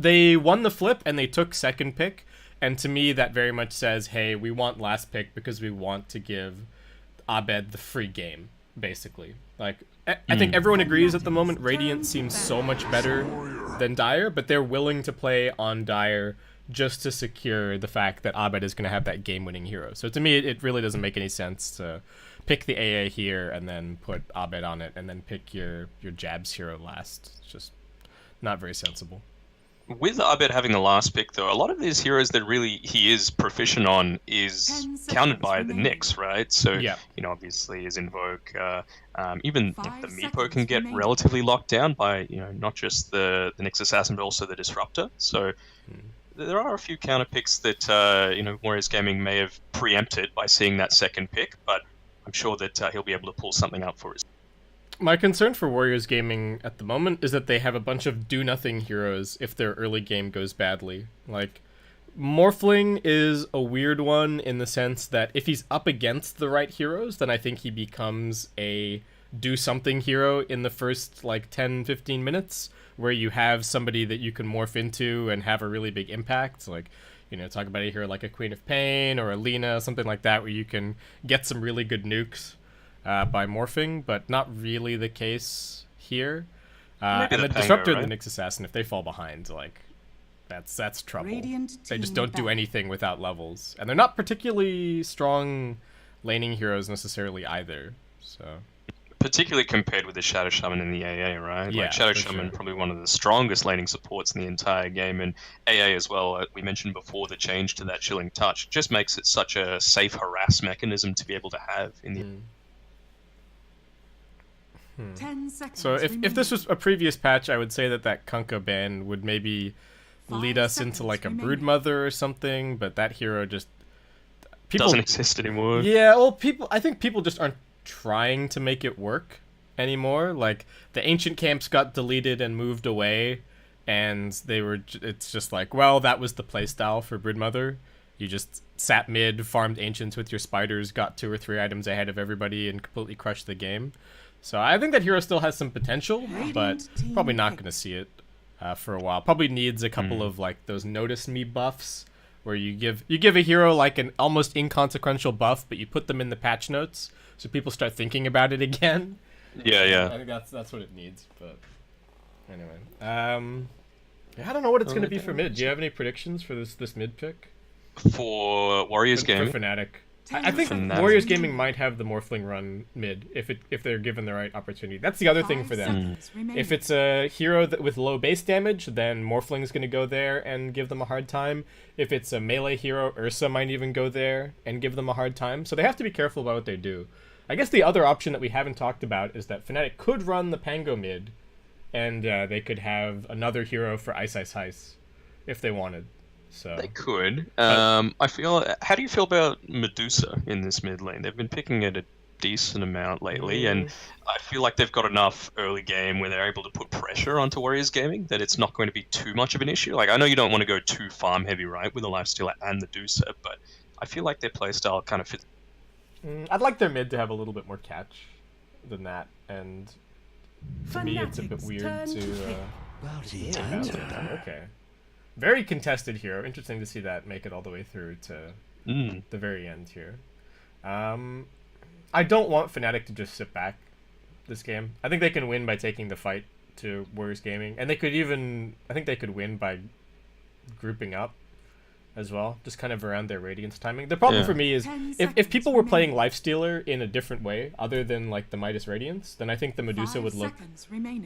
they won the flip and they took second pick, and to me that very much says, hey, we want last pick because we want to give Abed the free game, basically. Like, I think everyone agrees at the moment Radiant seems so much better than Dire, but they're willing to play on Dire just to secure the fact that Abed is going to have that game-winning hero. So to me, it really doesn't make any sense to pick the AA here and then put Abed on it and then pick your Jabs hero last. It's just not very sensible. With Abed having the last pick, though, a lot of these heroes that really he is proficient on is countered by the Nyx, right? So, Yeah. you know, obviously his Invoke, even the Meepo can get relatively locked down by, you know, not just the Nyx Assassin, but also the Disruptor. So there are a few counter picks that, you know, Warriors Gaming may have preempted by seeing that second pick, but I'm sure that he'll be able to pull something up for us. My concern for Warriors Gaming at the moment is that they have a bunch of do-nothing heroes if their early game goes badly. Like, Morphling is a weird one in the sense that if he's up against the right heroes, then I think he becomes a do-something hero in the first, like, 10-15 minutes, where you have somebody that you can morph into and have a really big impact. Like, you know, talk about a hero like a Queen of Pain or a Lina, something like that, where you can get some really good nukes by morphing, but not really the case here. And the Disruptor and the Nyx Assassin, if they fall behind, like, that's trouble. They just don't do anything without levels. And they're not particularly strong laning heroes necessarily either, so... Particularly compared with the Shadow Shaman in the AA, right? Yeah, like Shadow Shaman, probably one of the strongest laning supports in the entire game, and AA as well. We mentioned before the change to that Chilling Touch just makes it such a safe harass mechanism to be able to have in the... 10 seconds So if this was a previous patch, I would say that Kunkka ban would maybe lead us into like a Broodmother or something, but that hero just... doesn't exist anymore. Yeah, well, I think people just aren't trying to make it work anymore. Like, the ancient camps got deleted and moved away, and it's just like, well, that was the playstyle for Broodmother. You just sat mid, farmed ancients with your spiders, got 2 or 3 items ahead of everybody, and completely crushed the game. So I think that hero still has some potential, but probably not going to see it for a while. Probably needs a couple of like those notice me buffs, where you give a hero like an almost inconsequential buff, but you put them in the patch notes so people start thinking about it again. Yeah. I think that's what it needs. But anyway, I don't know what it's going to be for mid. Do you have any predictions for this mid pick? For Warriors Gaming? For Fnatic. I think Warriors Gaming might have the Morphling run mid if they're given the right opportunity. That's the other thing for them. If it's a hero with low base damage, then Morphling's going to go there and give them a hard time. If it's a melee hero, Ursa might even go there and give them a hard time. So they have to be careful about what they do. I guess the other option that we haven't talked about is that Fnatic could run the Pango mid, and they could have another hero for IceIceIce if they wanted. So they could. I feel. How do you feel about Medusa in this mid lane? They've been picking it a decent amount lately, and I feel like they've got enough early game where they're able to put pressure onto Warriors Gaming that it's not going to be too much of an issue. Like, I know you don't want to go too farm heavy, right, with the Lifestealer and Medusa, but I feel like their playstyle kind of fits. I'd like their mid to have a little bit more catch than that, and for me it's a bit weird to... Okay. Very contested hero. Interesting to see that make it all the way through to the very end here. I don't want Fnatic to just sit back this game. I think they can win by taking the fight to Warriors Gaming, and they could even... I think they could win by grouping up as well, just kind of around their Radiance timing. The problem for me is if people were playing Lifestealer in a different way, other than like the Midas Radiance, then I think the Medusa would look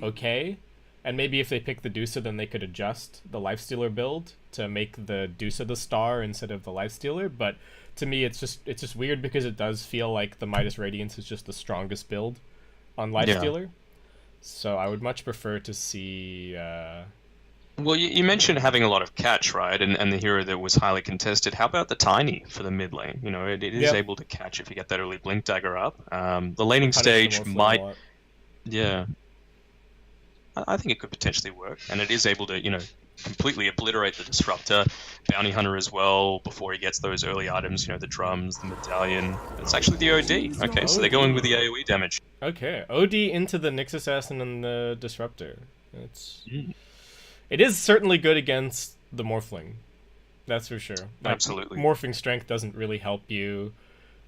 okay. And maybe if they pick the Dusa, then they could adjust the Lifestealer build to make the Dusa the star instead of the Lifestealer. But to me, it's just weird because it does feel like the Midas Radiance is just the strongest build on Lifestealer. Yeah. So I would much prefer to see... Well, you mentioned having a lot of catch, right? And the hero that was highly contested. How about the Tiny for the mid lane? You know, it is able to catch if you get that early Blink Dagger up. The laning stage might... Yeah. I think it could potentially work, and it is able to, you know, completely obliterate the Disruptor, Bounty Hunter as well, before he gets those early items, you know, the drums, the medallion. It's actually the OD. Okay, so they're going with the AoE damage. Okay, OD into the Nyx Assassin and the Disruptor. It's It is certainly good against the Morphling. That's for sure. Like, Absolutely. Morphing strength doesn't really help you.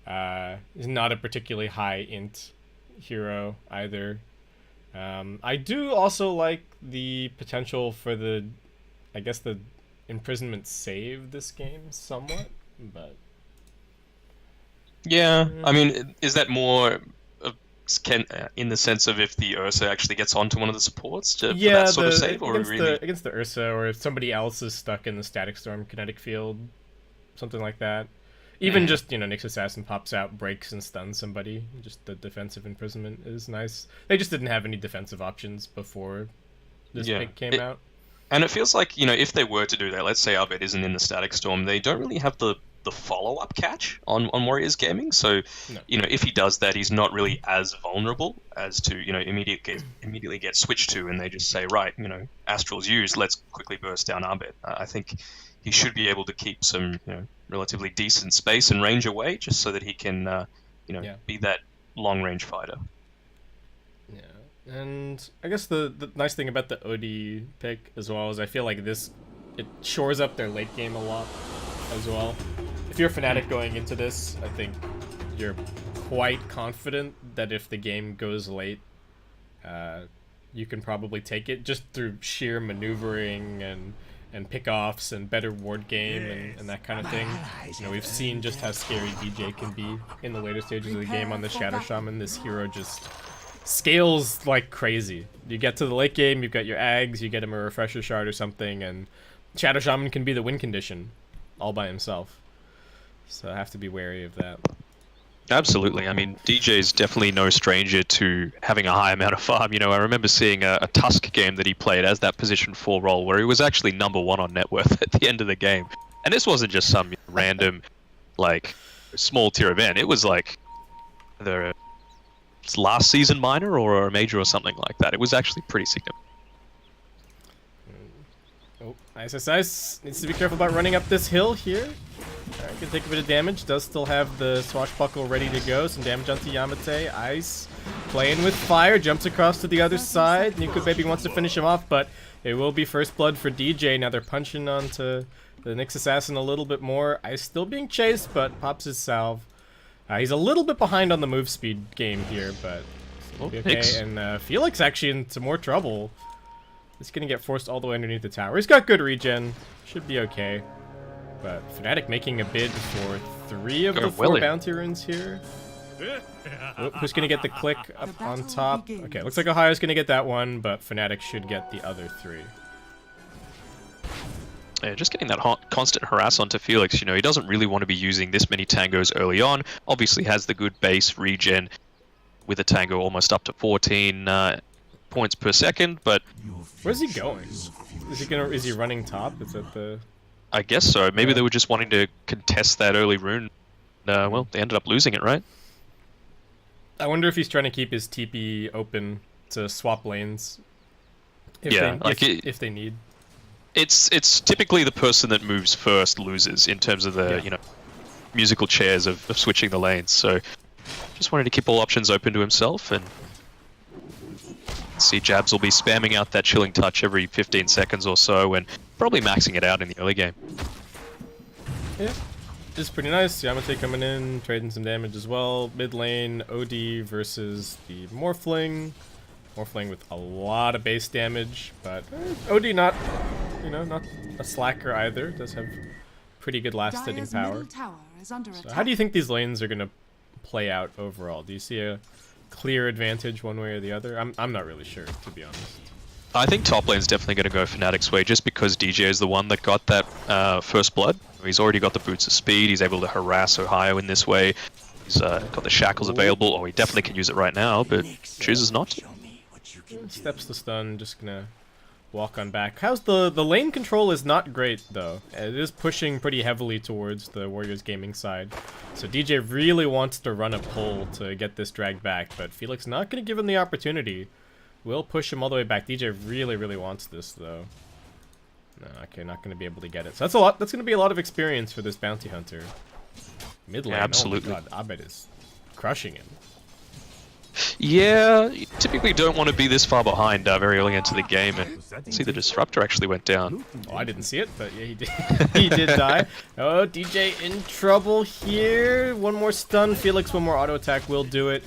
Is not a particularly high int hero either. I do also like the potential for the imprisonment save this game somewhat, but yeah, I mean, is that more in the sense of if the Ursa actually gets onto one of the supports for that sort of save, or against the Ursa, or if somebody else is stuck in the Static Storm kinetic field, something like that. Even just, Nyx Assassin pops out, breaks and stuns somebody. Just the defensive imprisonment is nice. They just didn't have any defensive options before this pick came out. And it feels like, if they were to do that, let's say Abed isn't in the Static Storm, they don't really have the follow-up catch on Warriors Gaming. So, no. If he does that, he's not really as vulnerable as to, immediately get switched to, and they just say, right, Astral's used, let's quickly burst down Abed. I think he should be able to keep some, relatively decent space and range away, just so that he can, be that long-range fighter. Yeah, and I guess the nice thing about the OD pick as well is I feel like it shores up their late game a lot as well. If you're a Fnatic going into this, I think you're quite confident that if the game goes late, you can probably take it just through sheer maneuvering and pickoffs and better ward game and that kind of thing. We've seen just how scary DJ can be in the later stages of the game on the Shadow Shaman. This hero just scales like crazy. You get to the late game, you've got your Ags, you get him a Refresher Shard or something, and Shadow Shaman can be the win condition all by himself. So I have to be wary of that. Absolutely. I mean, DJ is definitely no stranger to having a high amount of farm. I remember seeing a Tusk game that he played as that position 4 role where he was actually #1 on net worth at the end of the game. And this wasn't just some random, small tier event. It was like the last season minor or a major or something like that. It was actually pretty significant. Oh, IceIceIce needs to be careful about running up this hill here. Alright, can take a bit of damage. Does still have the Swashbuckle ready to go. Some damage onto Yamate. Ice playing with fire. Jumps across to the other side. Nuka Baby wants to finish him off, but it will be first blood for DJ. Now they're punching onto the Nyx Assassin a little bit more. Ice still being chased, but pops his salve. He's a little bit behind on the move speed game here, but it'll be okay. And Felix actually in some more trouble. He's going to get forced all the way underneath the tower. He's got good regen. Should be okay. But Fnatic making a bid for 3 of the 4 bounty runes here. Oh, who's going to get the click up on top? Okay, looks like Ohio's going to get that one, but Fnatic should get the other 3. Yeah, just getting that constant harass onto Felix. He doesn't really want to be using this many tangos early on. Obviously has the good base regen with a tango almost up to 14 points per second, but... Where's he going? Is he running top? Is that the... I guess so. Maybe they were just wanting to contest that early rune. Well, they ended up losing it, right? I wonder if he's trying to keep his TP open to swap lanes. If they need. It's typically the person that moves first loses in terms of the musical chairs of switching the lanes. So just wanted to keep all options open to himself, and see Jabs will be spamming out that chilling touch every 15 seconds or so, and probably maxing it out in the early game. Yeah, this is pretty nice. Yamate coming in, trading some damage as well. Mid lane, OD versus the Morphling. Morphling with a lot of base damage, but OD not a slacker either. Does have pretty good last hitting power. So how do you think these lanes are gonna play out overall? Do you see a clear advantage one way or the other? I'm not really sure, to be honest. I think top lane's definitely going to go Fnatic's way, just because DJ is the one that got that first blood. He's already got the boots of speed. He's able to harass Ohio in this way. He's got the shackles available, or he definitely can use it right now, but chooses not to. Steps the stun, just gonna walk on back. How's the lane control is not great though. It is pushing pretty heavily towards the Warriors Gaming side. So DJ really wants to run a pull to get this dragged back, but Felix not gonna give him the opportunity. Will push him all the way back. DJ really wants this though. No, okay, not gonna be able to get it. So that's a lot. That's gonna be a lot of experience for this bounty hunter. Mid lane, absolutely. Oh my god, Abed is crushing him. Yeah, typically don't want to be this far behind very early into the game, and see the Disruptor actually went down. Oh, I didn't see it, but yeah, he did. He did die. Oh, DJ in trouble here. One more stun. Felix, one more auto attack will do it.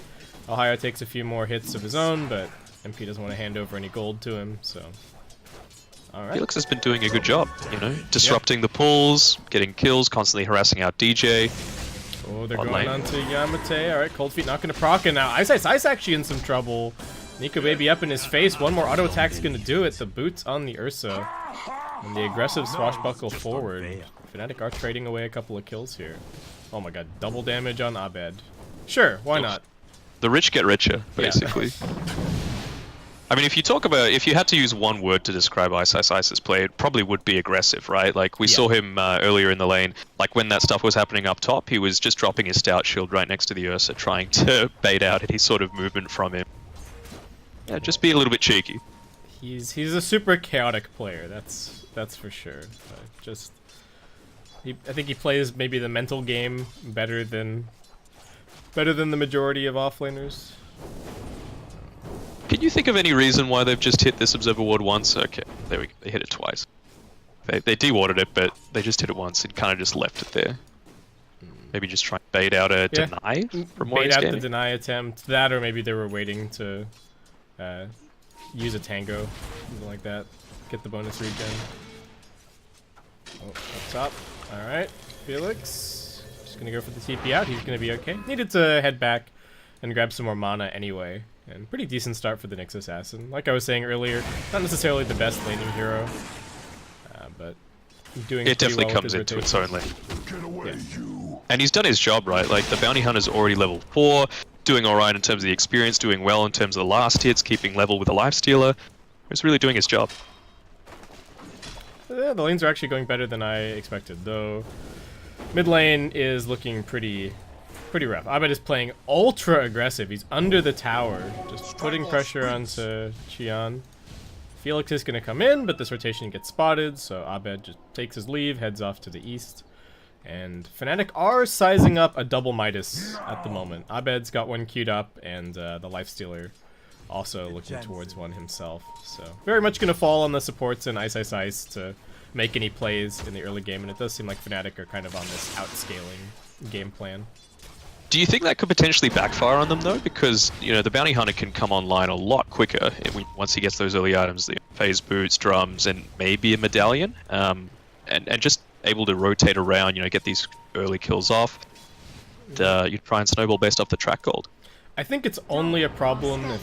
Ohio takes a few more hits of his own, but MP doesn't want to hand over any gold to him, so... Alright. Felix has been doing a good job, you know, disrupting the pulls, getting kills, constantly harassing out DJ. Oh, they're going on to Yamate. Alright, Cold Feet not going to proc, and now IceIceIce actually in some trouble. Nico Baby up in his face. One more auto attack's going to do it. The boots on the Ursa. And the aggressive swashbuckle forward. Fnatic are trading away a couple of kills here. Oh my god, double damage on Abed. Sure, why not? The rich get richer, basically. Yeah. I mean, if you had to use one word to describe IceIceIce's play, it probably would be aggressive, right? Like, we saw him earlier in the lane, like when that stuff was happening up top, he was just dropping his stout shield right next to the Ursa, trying to bait out any sort of movement from him. Yeah, just be a little bit cheeky. He's a super chaotic player, that's for sure. I think he plays maybe the mental game better than the majority of offlaners. Can you think of any reason why they've just hit this Observer Ward once? Okay, there we go. They hit it twice. They de-warded it, but they just hit it once and kind of just left it there. Maybe just try and bait out a deny from Bait out the deny attempt. That, or maybe they were waiting to use a tango, something like that. Get the bonus regen. Oh, up top. Alright, Felix. Just gonna go for the TP out. He's gonna be okay. Needed to head back and grab some more mana anyway. And pretty decent start for the Nyx Assassin. Like I was saying earlier, not necessarily the best laning hero, but doing it definitely well comes into its own lane. And he's done his job, right? Like, the Bounty Hunter's already level 4, doing alright in terms of the experience, doing well in terms of the last hits, keeping level with the Lifestealer. He's really doing his job. Yeah, the lanes are actually going better than I expected, though mid lane is looking pretty rough. Abed is playing ultra aggressive. He's under the tower, just putting pressure onto Qian. Felix is going to come in, but this rotation gets spotted, so Abed just takes his leave, heads off to the east. And Fnatic are sizing up a double Midas at the moment. Abed's got one queued up, and the Lifestealer also looking towards one himself. So very much going to fall on the supports and IceIceIce to make any plays in the early game, and it does seem like Fnatic are kind of on this outscaling game plan. Do you think that could potentially backfire on them, though? Because, you know, the Bounty Hunter can come online a lot quicker once he gets those early items, the phase boots, drums, and maybe a medallion, and just able to rotate around, you know, get these early kills off. You try and snowball based off the track gold. I think it's only a problem if...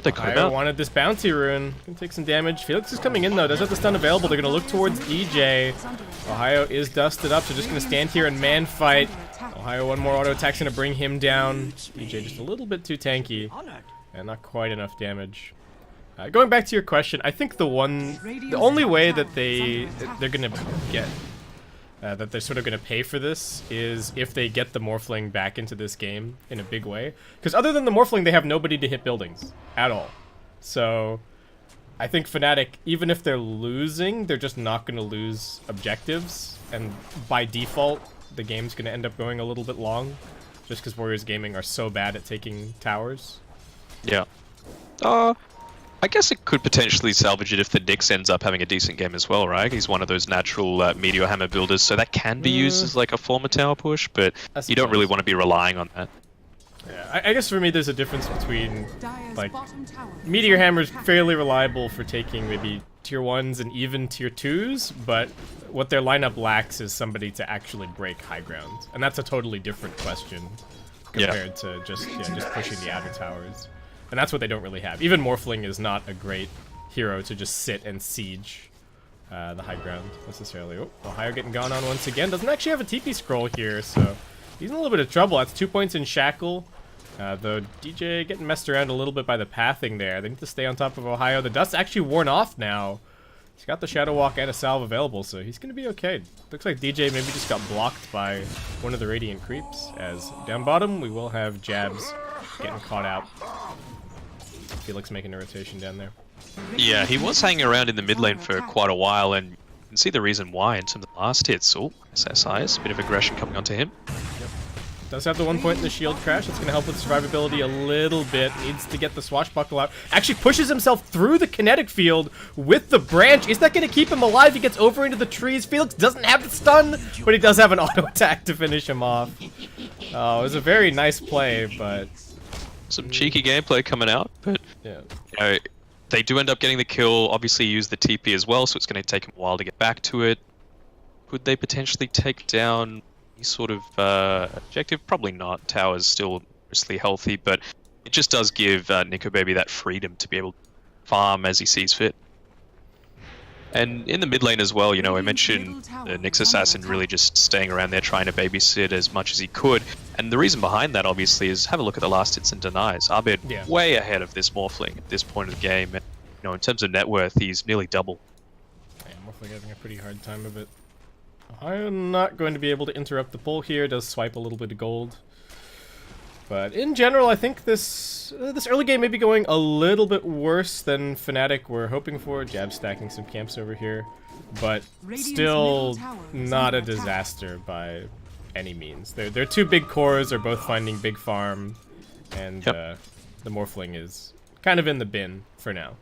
they could have wanted this bounty rune. Gonna take some damage. Felix is coming in, though. Does have the stun available. They're gonna look towards DJ. Ohio is dusted up, so just gonna stand here and man fight. Ohio, one more auto attack's gonna bring him down. DJ just a little bit too tanky, and not quite enough damage. Going back to your question, I think the only way that they're gonna get... that they're sort of going to pay for this is if they get the Morphling back into this game in a big way. Because other than the Morphling, they have nobody to hit buildings at all. So I think Fnatic, even if they're losing, they're just not going to lose objectives. And by default, the game's going to end up going a little bit long. Just because Warriors Gaming are so bad at taking towers. Yeah. I guess it could potentially salvage it if the Nyx ends up having a decent game as well, right? He's one of those natural Meteor Hammer builders, so that can be used as like a former tower push, but you don't really want to be relying on that. Yeah, I guess for me there's a difference between, like, Meteor Hammer's fairly reliable for taking maybe tier 1s and even tier 2s, but what their lineup lacks is somebody to actually break high ground. And that's a totally different question compared to just pushing the outer towers. And that's what they don't really have. Even Morphling is not a great hero to just sit and siege the high ground, necessarily. Oh, Ohio getting gone on once again. Doesn't actually have a TP scroll here, so he's in a little bit of trouble. That's 2 points in Shackle. Though DJ getting messed around a little bit by the pathing there. They need to stay on top of Ohio. The dust's actually worn off now. He's got the Shadow Walk and a Salve available, so he's going to be okay. Looks like DJ maybe just got blocked by one of the Radiant creeps. As down bottom, we will have Jabs getting caught out. Felix making a rotation down there. Yeah, he was hanging around in the mid lane for quite a while, and you can see the reason why in terms of the last hits. Oh, IceIceIce, a bit of aggression coming onto him. Yep. Does have the 1 point in the shield crash. It's going to help with survivability a little bit. Needs to get the swashbuckle out. Actually pushes himself through the kinetic field with the branch. Is that going to keep him alive? He gets over into the trees. Felix doesn't have the stun, but he does have an auto attack to finish him off. Oh, it was a very nice play, but... Some cheeky gameplay coming out, but yeah. You know, they do end up getting the kill. Obviously use the TP as well, so it's going to take them a while to get back to it. Could they potentially take down any sort of objective? Probably not. Tower's still mostly healthy, but it just does give Nico Baby that freedom to be able to farm as he sees fit. And in the mid lane as well, you know, I mentioned the Nyx Assassin really just staying around there trying to babysit as much as he could. And the reason behind that, obviously, is have a look at the last hits and denies. Abed way ahead of this Morphling at this point of the game. And, you know, in terms of net worth, he's nearly double. Yeah, Morphling having a pretty hard time of it. I'm not going to be able to interrupt the pull here. Does swipe a little bit of gold. But in general, I think this early game may be going a little bit worse than Fnatic were hoping for. Jab stacking some camps over here. But still not a disaster by any means. Their two big cores are both finding big farm. And the Morphling is kind of in the bin for now.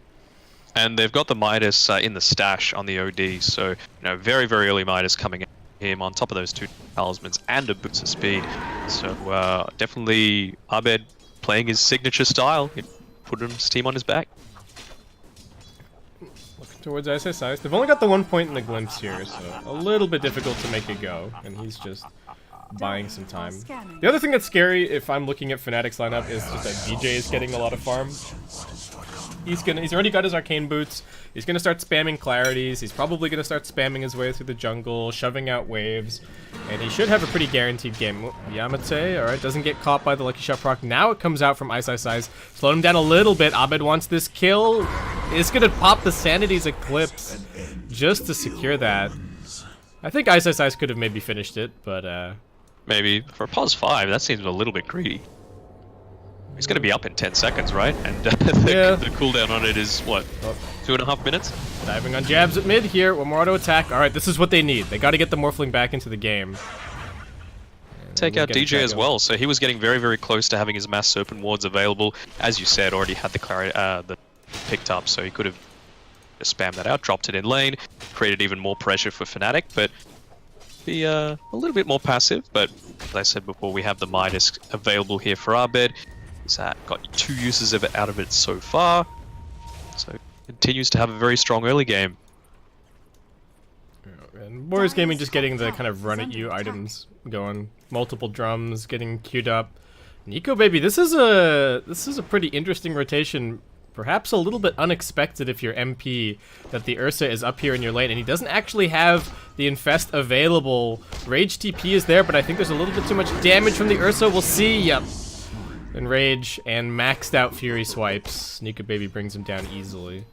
And they've got the Midas in the stash on the OD. So, you know, very, very early Midas coming in. Him on top of those two talismans and a boost of speed. So definitely Abed playing his signature style, putting his team on his back. Looking towards IceIceIce. They've only got the 1 point in the glimpse here, so a little bit difficult to make it go, and he's just buying some time. The other thing that's scary if I'm looking at Fnatic's lineup is just that DJ is getting a lot of farm. He's already got his arcane boots. He's gonna start spamming clarities. He's probably gonna start spamming his way through the jungle, shoving out waves, and he should have a pretty guaranteed game. Yamate, all right, doesn't get caught by the lucky shot proc. Now it comes out from IceIceIce. Slowed him down a little bit. Abed wants this kill. It's gonna pop the Sanity's Eclipse just to secure that. I think IceIceIce could have maybe finished it, but maybe for a +5, that seems a little bit greedy. He's going to be up in 10 seconds, right? And the cooldown on it is, what, 2.5 minutes? Diving on jabs at mid here. One more auto attack. All right, this is what they need. They got to get the Morphling back into the game. Take out DJ as well. So he was getting very, very close to having his Mass Serpent wards available. As you said, already had the picked up, so he could have just spammed that out, dropped it in lane, created even more pressure for Fnatic, but be a little bit more passive. But as I said before, we have the Midas available here for Abed. He's got 2 uses out of it so far, so continues to have a very strong early game. And Warriors Gaming just getting the kind of run at you items going, multiple drums getting queued up. Nico Baby, this is a pretty interesting rotation, perhaps a little bit unexpected if you're MP, that the Ursa is up here in your lane, and he doesn't actually have the Infest available. Rage TP is there, but I think there's a little bit too much damage from the Ursa. We'll see. Yep. Enrage and maxed out Fury swipes. Nico Baby brings him down easily.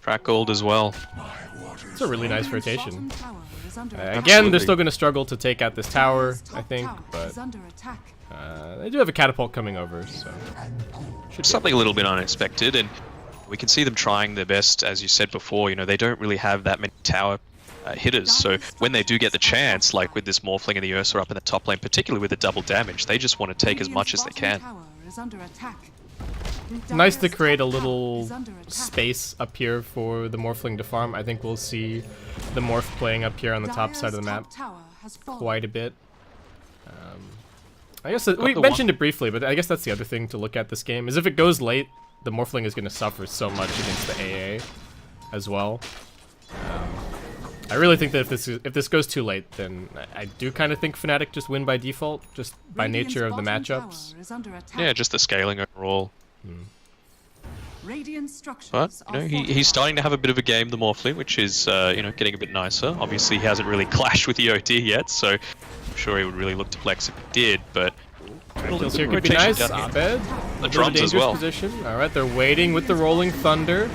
Track gold as well. It's a really nice rotation. Again, they're still going to struggle to take out this tower, I think, but they do have a catapult coming over, so something a little bit unexpected, and we can see them trying their best. As you said before, you know, they don't really have that many tower hitters, so when they do get the chance, like with this Morphling and the Ursa up in the top lane, particularly with the double damage, they just want to take as much as they can. Nice to create a little space up here for the Morphling to farm. I think we'll see the Morph playing up here on the top side of the map quite a bit. I guess we mentioned it briefly, but I guess that's the other thing to look at this game, is if it goes late, the Morphling is going to suffer so much against the AA as well. I really think that if this goes too late, then I do kind of think Fnatic just win by default, just by nature of the matchups. Yeah, just the scaling overall. But you know, he's starting to have a bit of a game, the Morphling, which is you know, getting a bit nicer. Obviously, he hasn't really clashed with the OT yet, so I'm sure he would really look to flex if he did. But kills here could be nice. Abed, the drums as well. Position. All right, they're waiting with the Rolling Thunder.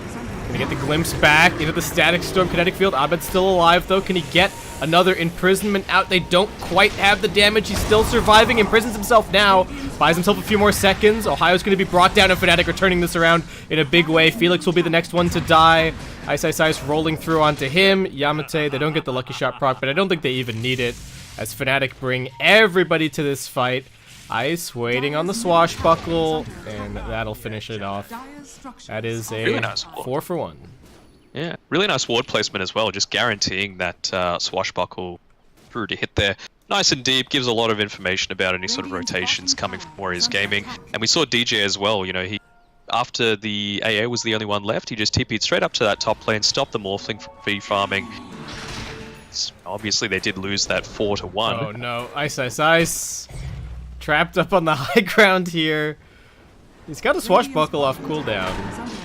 Gonna get the glimpse back into the Static Storm kinetic field. Abed's still alive though. Can he get another imprisonment out? They don't quite have the damage. He's still surviving. Imprisons himself now. Buys himself a few more seconds. Ohio's gonna be brought down, and Fnatic are turning this around in a big way. Felix will be the next one to die. IceIceIce rolling through onto him. Yamate, they don't get the lucky shot proc, but I don't think they even need it. as Fnatic bring everybody to this fight. Ice waiting on the swashbuckle, and that'll finish it off. That is a really nice 4 for 1. Yeah, really nice ward placement as well, just guaranteeing that swashbuckle through to hit there. Nice and deep, gives a lot of information about any sort of rotations coming from Warriors Gaming. And we saw DJ as well, you know, he after the AA was the only one left, he just TP'd straight up to that top lane, stopped the Morphling from V farming. Obviously they did lose that 4 to 1. Oh no, IceIceIce. Trapped up on the high ground here. He's got a swashbuckle off cooldown.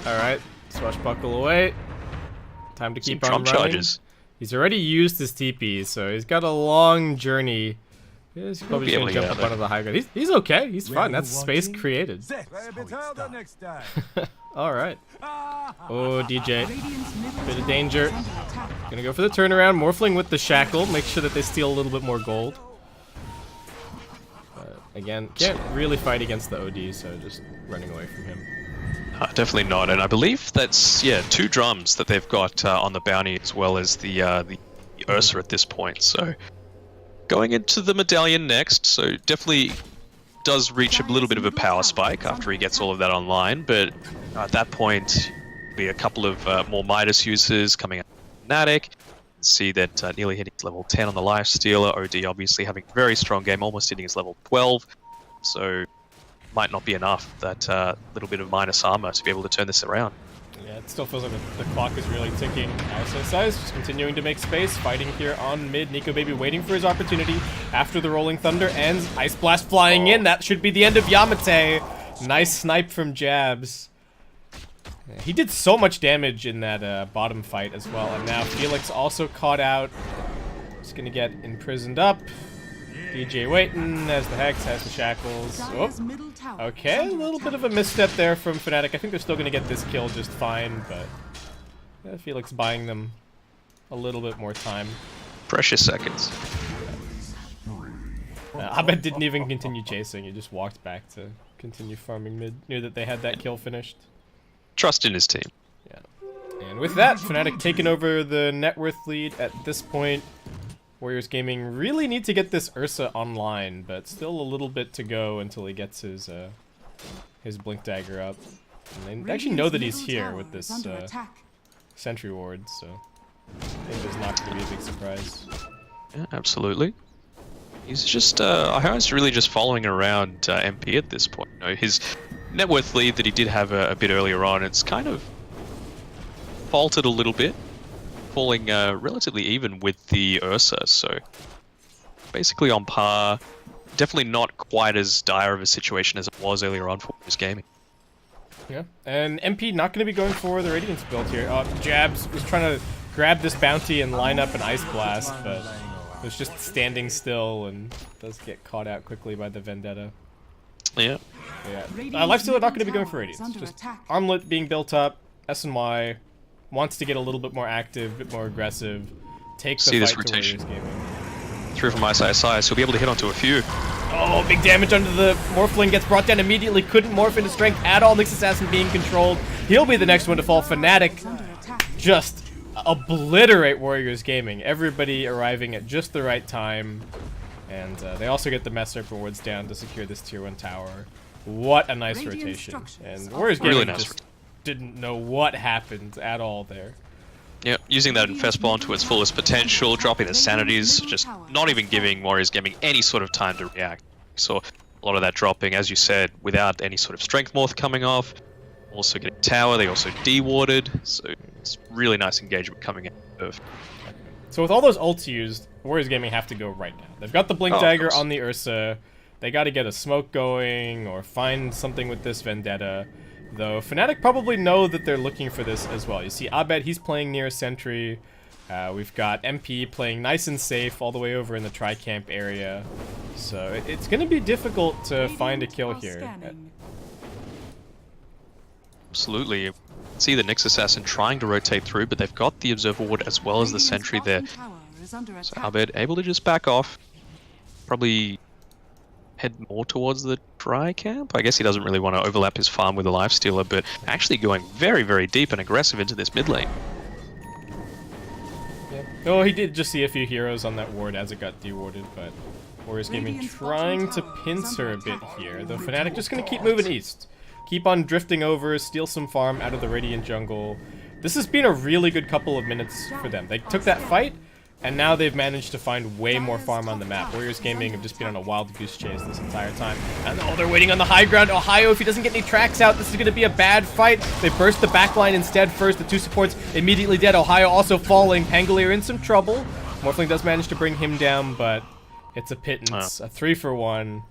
Alright, swashbuckle away. Time to keep on running. Charges. He's already used his TP, so he's got a long journey. He's probably just gonna jump up onto the high ground. He's okay, he's fine. That's space created. Alright. Oh, DJ. Bit of danger. Gonna go for the turnaround. Morphling with the shackle. Make sure that they steal a little bit more gold. Again, can't really fight against the OD, so just running away from him. Definitely not, and I believe that's, yeah, 2 drums that they've got on the bounty as well as the Ursa at this point, so going into the medallion next, so definitely does reach a little bit of a power spike after he gets all of that online, but at that point, be a couple of more Midas users coming out of Fnatic. See that nearly hitting level 10 on the lifestealer. OD obviously having a very strong game, almost hitting his level 12, so might not be enough, that little bit of minus armor to be able to turn this around. Yeah, it still feels like the clock is really ticking. IceIceIce just continuing to make space, fighting here on mid. Nico Baby waiting for his opportunity after the Rolling Thunder ends. Ice Blast flying in, that should be the end of Yamate. Nice snipe from Jabs. He did so much damage in that bottom fight as well, and now Felix also caught out. He's gonna get imprisoned up. DJ waiting as the Hex has the shackles. Oh. Okay, a little bit of a misstep there from Fnatic. I think they're still gonna get this kill just fine, but yeah, Felix buying them a little bit more time. Precious seconds. Abed didn't even continue chasing, he just walked back to continue farming mid. Knew that they had that kill finished. Trust in his team. Yeah. And with that, Fnatic taking over the net worth lead at this point. Warriors Gaming really need to get this Ursa online, but still a little bit to go until he gets his Blink Dagger up. And they actually know that he's here with this Sentry Ward, so I think there's not going to be a big surprise. Yeah, absolutely. He's just, Ahai's really just following around MP at this point. You know, his net worth lead that he did have a bit earlier on, it's kind of faltered a little bit, falling relatively even with the Ursa, so basically on par. Definitely not quite as dire of a situation as it was earlier on for his gaming. Yeah, and MP not going to be going for the Radiance build here. Jabs was trying to grab this bounty and line up an Ice Blast, but it was just standing still and does get caught out quickly by the Vendetta. Yeah. Yeah. Lifestealer not going to be going for Radiance. Just Armlet being built up. SNY wants to get a little bit more active, a bit more aggressive. Take the fight to Warriors Gaming. Through from IceIceIce, he'll be able to hit onto a few. Oh, big damage under the Morphling, gets brought down immediately, couldn't morph into strength at all. Nyx Assassin being controlled. He'll be the next one to fall. Fnatic just obliterate Warriors Gaming. Everybody arriving at just the right time. And they also get the Mess Serpent Wards down to secure this tier 1 tower. What a nice rotation. And Warriors Gaming really just didn't know what happened at all there. Yep, using that Infest Bomb to its fullest potential, dropping the Sanities, just not even giving Warriors Gaming any sort of time to react. So a lot of that dropping, as you said, without any sort of Strength Morph coming off. Also getting Tower, they also de-warded, so it's really nice engagement coming out of. So with all those ults used, Warriors Gaming have to go right now. They've got the Blink Dagger on the Ursa. They got to get a smoke going or find something with this Vendetta. Though Fnatic probably know that they're looking for this as well. You see Abed, he's playing near a sentry. We've got MP playing nice and safe all the way over in the Tri-Camp area. So it's going to be difficult to find a kill here. Absolutely. See the Nyx Assassin trying to rotate through, but they've got the Observer Ward as well as the sentry there. So Abed able to just back off. Probably head more towards the Tri-Camp. I guess he doesn't really want to overlap his farm with a Lifestealer, but actually going very, very deep and aggressive into this mid lane. Yeah. Oh, he did just see a few heroes on that ward as it got dewarded, but Warriors Gaming trying to pincer a bit here. The Fnatic just going to keep moving east. Keep on drifting over, steal some farm out of the Radiant jungle. This has been a really good couple of minutes for them. They took that fight, and now they've managed to find way more farm on the map. Warriors Gaming have just been on a wild goose chase this entire time. And oh, they're waiting on the high ground. Ohio, if he doesn't get any tracks out, this is going to be a bad fight. They burst the backline instead first. The two supports immediately dead. Ohio also falling. Pangolier in some trouble. Morphling does manage to bring him down, but it's a pittance. A 3-for-1.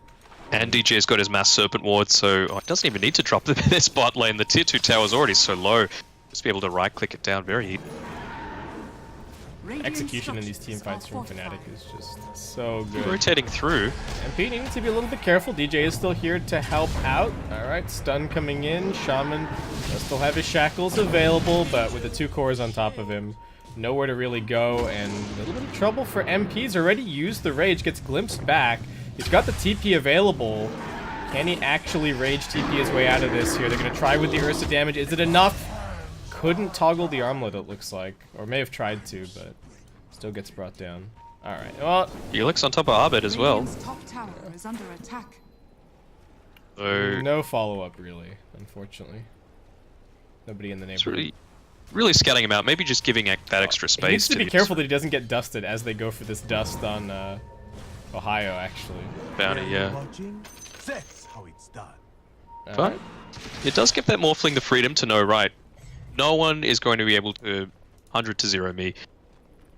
And DJ's got his Mass Serpent ward, so it doesn't even need to drop this bot lane. The tier 2 tower is already so low. Just be able to right-click it down very easy. Execution in these team fights from Fnatic is just so good. Rotating through. MP needs to be a little bit careful. DJ is still here to help out. Alright, stun coming in. Shaman does still have his shackles available, but with the 2 cores on top of him, nowhere to really go, and a little bit of trouble for MP's already used the Rage, gets glimpsed back. He's got the TP available. Can he actually Rage TP his way out of this here? They're going to try with the Ursa damage. Is it enough? Couldn't toggle the armlet, it looks like. Or may have tried to, but still gets brought down. Alright, well... Felix on top of Abed as well. Top tower is under attack. So no follow-up, really, unfortunately. Nobody in the neighborhood. Really scouting him out. Maybe just giving that extra space. He needs to be careful that he doesn't get dusted as they go for this dust on Ohio, actually. Bounty, yeah. That's how it's done. But it does give that Morphling the freedom to know, right, no one is going to be able to 100 to 0 me.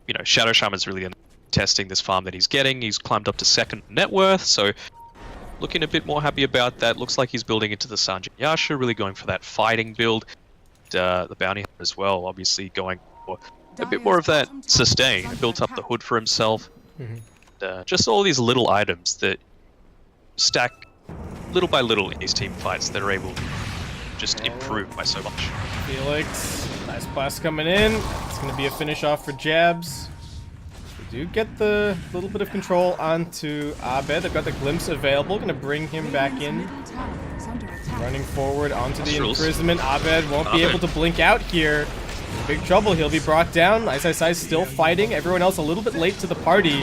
You know, Shadow Shaman's really testing this farm that he's getting. He's climbed up to 2nd net worth, so looking a bit more happy about that. Looks like he's building into the Sanjay Yasha, really going for that fighting build. The Bounty Hunter as well, obviously going for a bit more of that sustain. Built up the hood for himself. Just all these little items that stack little by little in these team fights that are able to just improve by so much. Felix, nice blast coming in. It's going to be a finish off for Jabs. We do get the little bit of control onto Abed. They've got the glimpse available. Going to bring him back in. Running forward onto the imprisonment. Abed won't be able to blink out here. Big trouble. He'll be brought down. IceIceIce still fighting. Everyone else a little bit late to the party.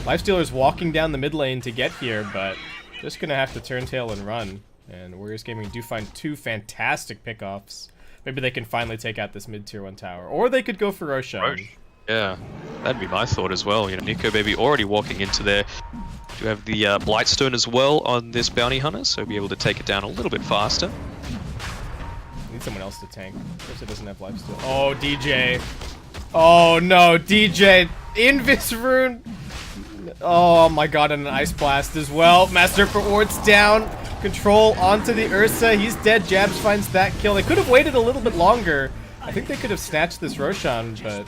Lifestealer's walking down the mid lane to get here, but just going to have to turn tail and run. And Warriors Gaming do find 2 fantastic pickoffs. Maybe they can finally take out this mid-tier 1 tower. Or they could go for Roshan. Yeah, that'd be my thought as well. You know, Nico Baby already walking into there. Do have the Blightstone as well on this Bounty Hunter, so be able to take it down a little bit faster. Need someone else to tank. Ursa doesn't have lifesteal. Oh, DJ. Oh no, DJ. Invis rune. Oh my god, and an Ice Blast as well. Master for Ward's down. Control onto the Ursa. He's dead. Jabs finds that kill. They could have waited a little bit longer. I think they could have snatched this Roshan, but...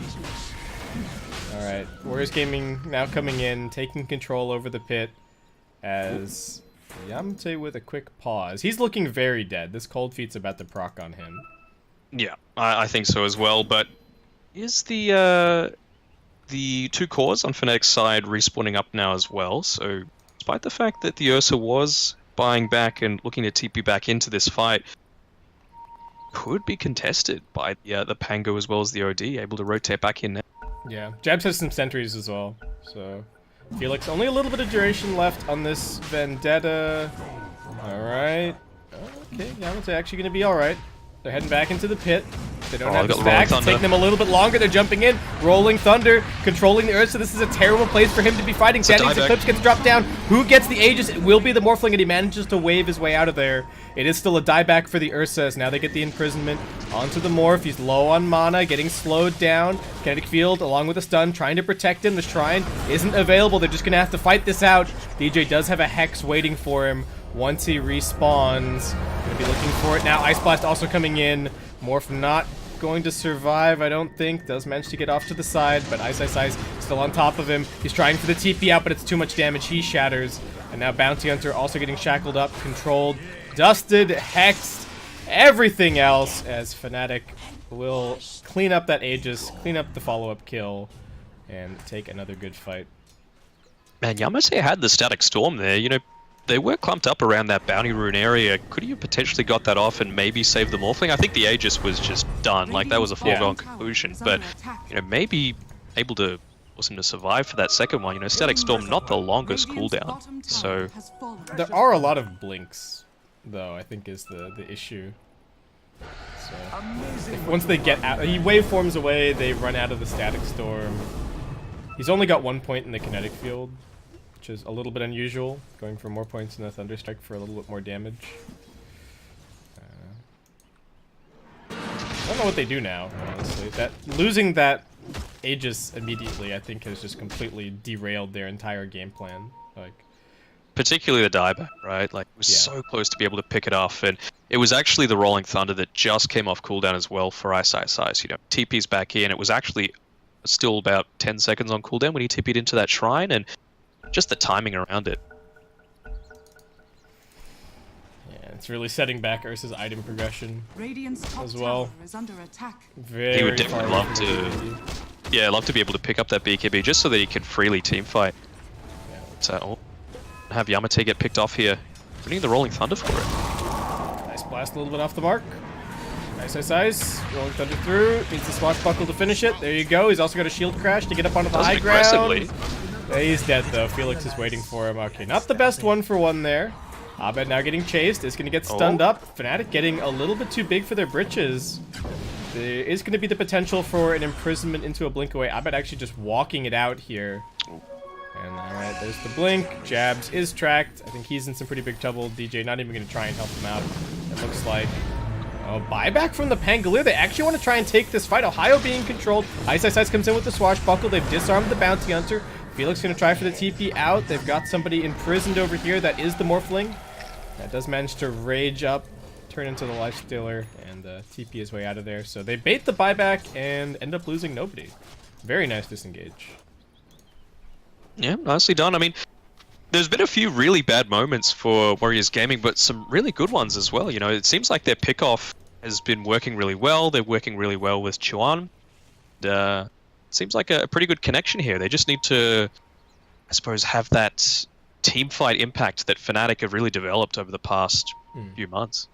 Alright, Warriors Gaming now coming in, taking control over the pit as Yamate with a quick pause. He's looking very dead. This cold feet's about to proc on him. Yeah, I think so as well, but is the 2 cores on Fnatic's side respawning up now as well, so despite the fact that the Ursa was buying back and looking to TP back into this fight, could be contested by the Pango as well as the OD, able to rotate back in now. Yeah, Jabs has some sentries as well, so Felix, only a little bit of duration left on this Vendetta. Alright. Okay, Yamato actually going to be alright. They're heading back into the pit. They don't have the stack. It's taking them a little bit longer. They're jumping in. Rolling Thunder. Controlling the Ursa. This is a terrible place for him to be fighting. Standing's Eclipse gets dropped down. Who gets the Aegis? It will be the Morphling, and he manages to wave his way out of there. It is still a dieback for the Ursa, as now they get the imprisonment onto the Morph. He's low on mana, getting slowed down. Kinetic Field, along with a stun, trying to protect him. The Shrine isn't available. They're just going to have to fight this out. DJ does have a Hex waiting for him once he respawns. Going to be looking for it now. Ice Blast also coming in. Morph not going to survive, I don't think. Does manage to get off to the side, but IceIceIce still on top of him. He's trying for the TP out, but it's too much damage. He shatters. And now Bounty Hunter also getting shackled up, controlled, dusted, hexed, everything else, as Fnatic will clean up that Aegis, clean up the follow-up kill, and take another good fight. Man, Yamase had the Static Storm there. You know, they were clumped up around that Bounty Rune area. Could you potentially got that off and maybe save the Morphling? I think the Aegis was just done. Like, that was a foregone conclusion. But, you know, maybe able to force him to survive for that second one. You know, Static Storm, not the longest cooldown. So There are a lot of blinks, though, I think is the issue. So, once they get out, he waveforms away, they run out of the Static Storm. He's only got 1 point in the kinetic field, which is a little bit unusual, going for more points in the Thunderstrike for a little bit more damage. I don't know what they do now, honestly. Losing that Aegis immediately, I think, has just completely derailed their entire game plan. Like, particularly the dieback, right? Like, it was so close to be able to pick it off, and it was actually the Rolling Thunder that just came off cooldown as well for IceIceIce. You know, TP's back in. It was actually still about 10 seconds on cooldown when he TP'd into that shrine, and just the timing around it. Yeah, it's really setting back Ursa's item progression as well. Is under attack. He would definitely love to, love to be able to pick up that BKB just so that he can freely teamfight. Yeah. So, have Yamate get picked off here. We need the Rolling Thunder for it. Nice blast, a little bit off the mark. IceIceIce, Rolling Thunder through. Needs the Swashbuckle to finish it. There you go. He's also got a shield crash to get up onto the high ground. Yeah, he's dead though. Felix is waiting for him. Okay, not the best 1-for-1 there. Abed now getting chased. Is going to get stunned up. Fnatic getting a little bit too big for their britches. There is going to be the potential for an imprisonment into a blink away. Abed actually just walking it out here. And alright, there's the blink. Jabs is tracked. I think he's in some pretty big trouble. DJ not even going to try and help him out. It looks like. Oh, buyback from the Pangolier. They actually want to try and take this fight. Ohio being controlled. IceIceIce comes in with the Swashbuckle. They've disarmed the Bounty Hunter. Felix going to try for the TP out. They've got somebody imprisoned over here. That is the Morphling. That does manage to rage up, turn into the Lifestealer, and TP his way out of there. So they bait the buyback and end up losing nobody. Very nice disengage. Yeah, nicely done. I mean, there's been a few really bad moments for Warriors Gaming, but some really good ones as well. You know, it seems like their pickoff has been working really well. They're working really well with Chuan. Seems like a pretty good connection here. They just need to, I suppose, have that team fight impact that Fnatic have really developed over the past few months.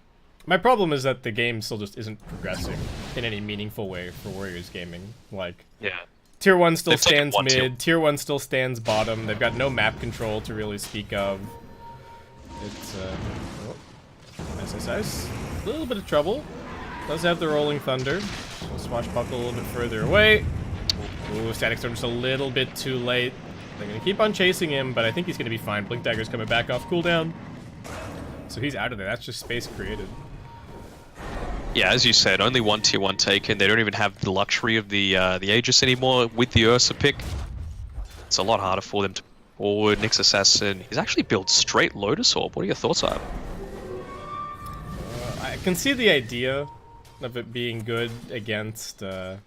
My problem is that the game still just isn't progressing in any meaningful way for Warriors Gaming. Like, Tier 1 still stands mid, Tier 1 still stands bottom. They've got no map control to really speak of. It's, IceIceIce. A little bit of trouble. Does have the Rolling Thunder. So Swashbuckle a little bit further away. Ooh, Static Storm just a little bit too late. They're going to keep on chasing him, but I think he's going to be fine. Blink Dagger's coming back off cooldown. So he's out of there. That's just space created. Yeah, as you said, only one Tier 1 taken. They don't even have the luxury of the Aegis anymore with the Ursa pick. It's a lot harder for them to forward. Nyx Assassin, he's actually built straight Lotus Orb. What are your thoughts on it? I can see the idea of it being good against the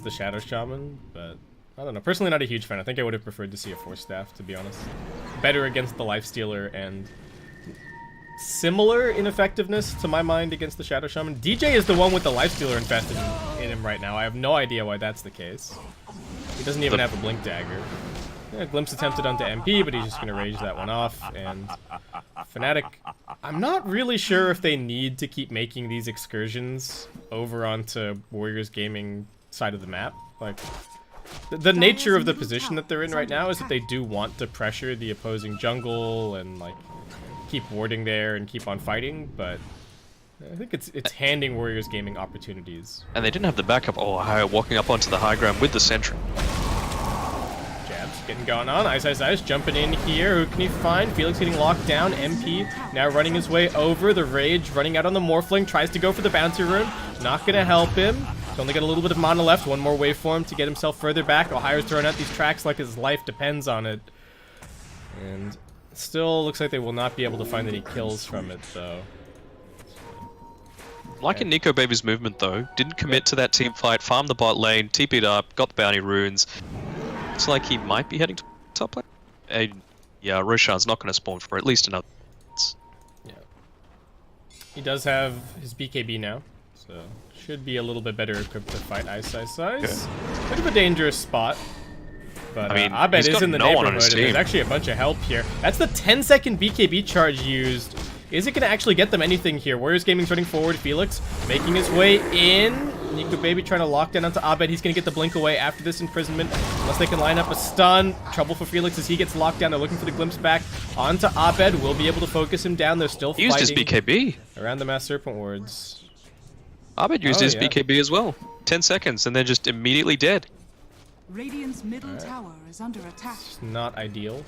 Shadow Shaman, but I don't know. Personally, not a huge fan. I think I would have preferred to see a Force Staff, to be honest. Better against the Lifestealer and similar in effectiveness, to my mind, against the Shadow Shaman. DJ is the one with the Lifestealer infested in him right now. I have no idea why that's the case. He doesn't even have a Blink Dagger. Yeah, Glimpse attempted onto MP, but he's just going to rage that one off. And Fnatic, I'm not really sure if they need to keep making these excursions over onto Warriors Gaming side of the map. Like, the nature of the position that they're in right now is that they do want to pressure the opposing jungle and, like, keep warding there and keep on fighting, but I think it's handing Warriors Gaming opportunities. And they didn't have the backup. Oh, Ohio walking up onto the high ground with the Sentry. Jabs getting going on. IceIceIce jumping in here. Who can he find? Felix getting locked down. MP now running his way over. The Rage running out on the Morphling. Tries to go for the Bounty Rune. Not going to help him. He's only got a little bit of mana left. One more waveform to get himself further back. Ohio's throwing out these tracks like his life depends on it. And still looks like they will not be able to find any kills from it, though. Liking Nico Baby's movement, though. Didn't commit to that team fight. Farmed the bot lane. TP'd up. Got the bounty runes. Looks like he might be heading to top lane. And yeah, Roshan's not going to spawn for at least another. Yeah. He does have his BKB now, so should be a little bit better equipped to fight IceIceIce. Bit of a dangerous spot. But I mean, Abed is in the neighborhood, and there's actually a bunch of help here. That's the 10-second BKB charge used. Is it going to actually get them anything here? Warriors Gaming's running forward. Felix making his way in. Nico Baby trying to lock down onto Abed. He's going to get the blink away after this imprisonment. Unless they can line up a stun. Trouble for Felix as he gets locked down. They're looking for the glimpse back onto Abed. Will be able to focus him down. They're still fighting. He used his BKB. Around the Mass Serpent wards. Abed used his BKB as well. 10 seconds and then just immediately dead. Radiant's middle tower is under attack. It's not ideal.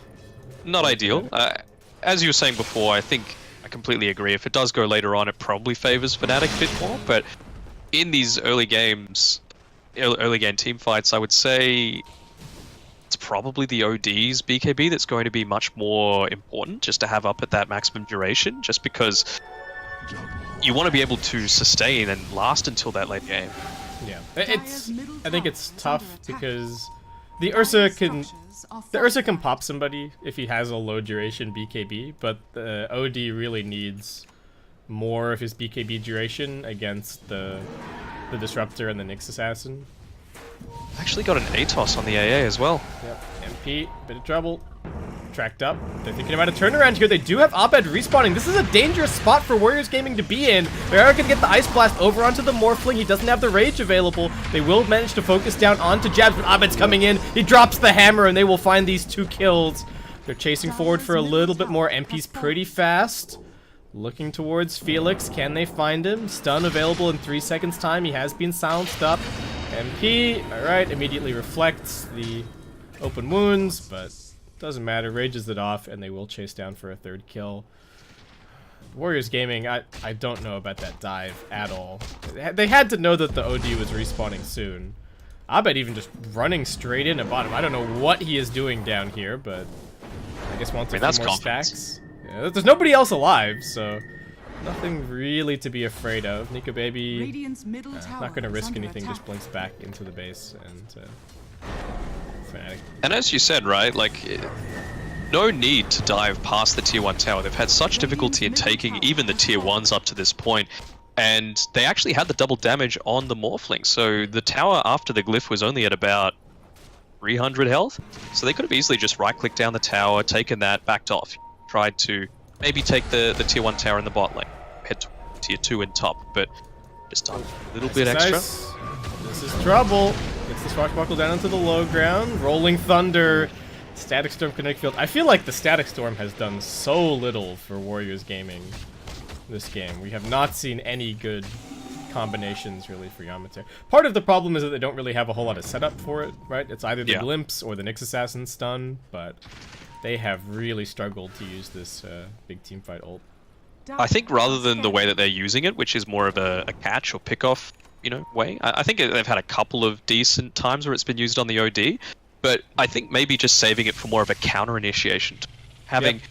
Not ideal. As you were saying before, I think I completely agree. If it does go later on, it probably favors Fnatic a bit more. But in these early games, early game team fights, I would say it's probably the OD's BKB that's going to be much more important just to have up at that maximum duration, just because you want to be able to sustain and last until that late game. Yeah, I think it's tough because the Ursa can pop somebody if he has a low duration BKB, but the OD really needs more of his BKB duration against the Disruptor and the Nyx Assassin. Actually got an ATOS on the AA as well. Yep, MP, bit of trouble. Tracked up. They're thinking about a turnaround here. They do have Abed respawning. This is a dangerous spot for Warriors Gaming to be in. They are going to get the Ice Blast over onto the Morphling. He doesn't have the Rage available. They will manage to focus down onto Jabs, but Abed's coming in. He drops the hammer, and they will find these 2 kills. They're chasing forward for a little bit more. MP's pretty fast. Looking towards Felix. Can they find him? Stun available in 3 seconds time. He has been silenced up. MP, alright, immediately reflects the open wounds, but doesn't matter. Rages it off, and they will chase down for a 3rd kill. Warriors Gaming, I don't know about that dive at all. They had to know that the OD was respawning soon. Abed even just running straight in at bottom. I don't know what he is doing down here, but I guess wants a few more stacks. Yeah, there's nobody else alive, so nothing really to be afraid of. Nico Baby, not going to risk anything, just blinks back into the base, and Fnatic. And as you said, right, like, no need to dive past the tier 1 tower. They've had such difficulty in taking even the tier 1s up to this point, and they actually had the double damage on the Morphling. So the tower after the glyph was only at about 300 health, so they could have easily just right-clicked down the tower, taken that, backed off, tried to maybe take the tier 1 tower in the bot lane, head to tier 2 in top, but just a little bit extra. This is trouble. Gets the Swashbuckle down into the low ground. Rolling Thunder. Static Storm Kinetic Field. I feel like the Static Storm has done so little for Warriors Gaming this game. We have not seen any good combinations really for Yamate. Part of the problem is that they don't really have a whole lot of setup for it, right? It's either the Glimpse or the Nyx Assassin stun, but they have really struggled to use this big teamfight ult. I think rather than the way that they're using it, which is more of a catch or pick off, you know, way. I think they've had a couple of decent times where it's been used on the OD, but I think maybe just saving it for more of a counter initiation. Having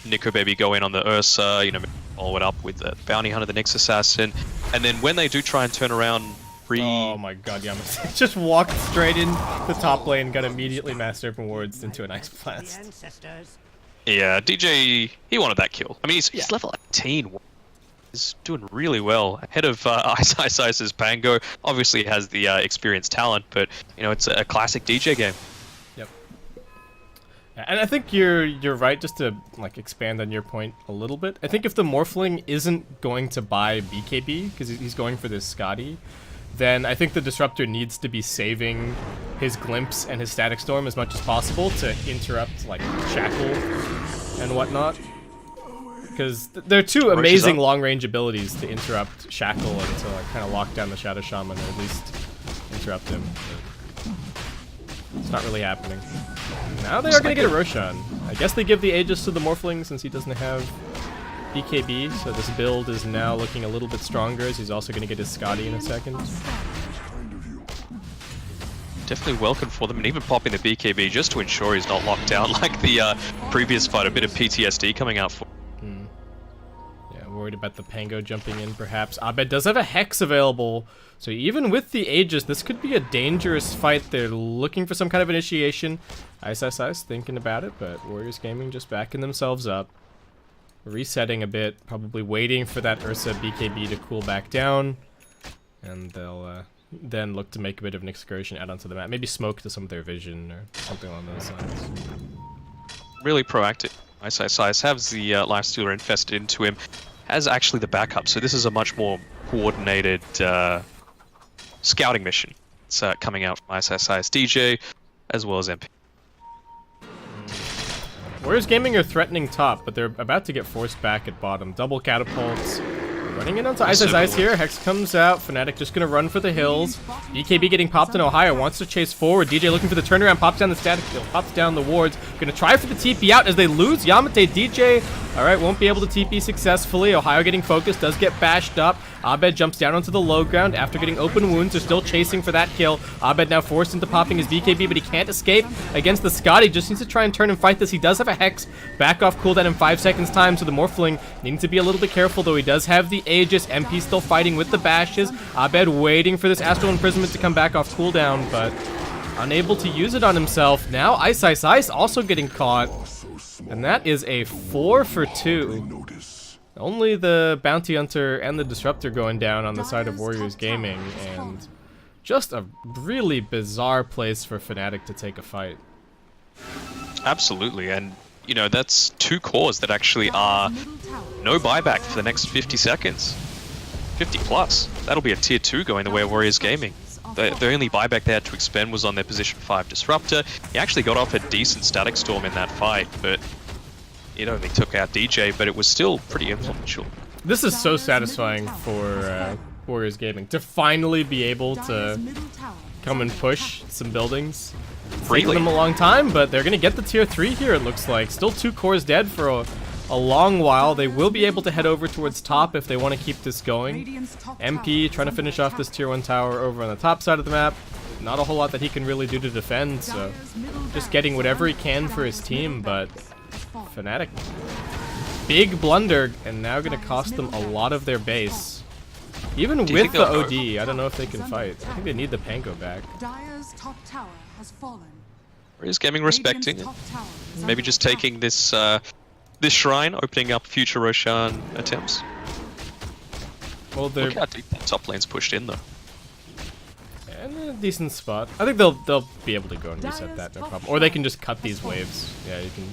Nico Baby go in on the Ursa, you know, follow it up with the Bounty Hunter, the Nyx Assassin, and then when they do try and turn around Oh my god, Yamase just walked straight in the top lane, got immediately Mass Serpent wards into an Ice Blast. Yeah, DJ, he wanted that kill. I mean, he's level 18. He's doing really well. Ahead of IceIceIce's Pango. Obviously he has the experienced talent, but, you know, it's a classic DJ game. Yep. And I think you're right, just to like expand on your point a little bit. I think if the Morphling isn't going to buy BKB, because he's going for this Scotty, then I think the Disruptor needs to be saving his Glimpse and his Static Storm as much as possible to interrupt, like, Shackle and whatnot. Because they're two amazing long-range abilities to interrupt Shackle and to, like, kind of lock down the Shadow Shaman, or at least interrupt him. But it's not really happening. Now they are going to get a Roshan. I guess they give the Aegis to the Morphling since he doesn't have BKB, so this build is now looking a little bit stronger, as he's also going to get his Scotty in a second. Definitely welcome for them, and even popping the BKB just to ensure he's not locked down like the previous fight. A bit of PTSD coming out for. Yeah, worried about the Pango jumping in, perhaps. Abed does have a Hex available, so even with the Aegis, this could be a dangerous fight. They're looking for some kind of initiation. IceIceIce thinking about it, but Warriors Gaming just backing themselves up. Resetting a bit, probably waiting for that Ursa BKB to cool back down, and they'll then look to make a bit of an excursion out onto the map. Maybe smoke to some of their vision or something along those lines. Really proactive. IceIceIce has the Lifestealer infested into him, has actually the backup, so this is a much more coordinated scouting mission. It's coming out from IceIceIce DJ, as well as MP. Warriors Gaming are threatening top, but they're about to get forced back at bottom. Double catapults. Running in onto IceIceIce here. Hex comes out. Fnatic just gonna run for the hills. BKB getting popped in Ohio. Wants to chase forward. DJ looking for the turnaround. Pops down the static kill. Pops down the wards. Gonna try for the TP out as they lose. Yamate DJ. Alright, won't be able to TP successfully. Ohio getting focused. Does get bashed up. Abed jumps down onto the low ground after getting open wounds. They're still chasing for that kill. Abed now forced into popping his BKB, but he can't escape against the Scotty. Just needs to try and turn and fight this. He does have a Hex back off cooldown in 5 seconds time, so the Morphling needing to be a little bit careful, though he does have the Aegis. MP still fighting with the bashes. Abed waiting for this Astral Imprisonment to come back off cooldown, but unable to use it on himself. Now IceIceIce also getting caught, and that is a 4 for 2. Only the Bounty Hunter and the Disruptor going down on the side of Warriors Gaming, and just a really bizarre place for Fnatic to take a fight. Absolutely, and you know, that's 2 cores that actually are no buyback for the next 50 seconds. 50 plus. That'll be a tier 2 going the way of Warriors Gaming. The only buyback they had to expend was on their position 5 Disruptor. He actually got off a decent Static Storm in that fight, but it only took out DJ, but it was still pretty influential. This is so satisfying for Warriors Gaming to finally be able to come and push some buildings. It's taken them a long time, but they're going to get the tier 3 here, it looks like. Still 2 cores dead for a long while. They will be able to head over towards top if they want to keep this going. MP trying to finish off this tier 1 tower over on the top side of the map. Not a whole lot that he can really do to defend, so just getting whatever he can for his team, but Fnatic, big blunder, and now going to cost them a lot of their base. Even with the OD, I don't know if they can fight. I think they need the Pango back. Dire's top tower has fallen. Warriors Gaming respecting it. Maybe just taking this this shrine, opening up future Roshan attempts. Well, they're look how deep that top lane's pushed in, though. In a decent spot. I think they'll be able to go and reset that, no problem. Or they can just cut these waves. Yeah, you can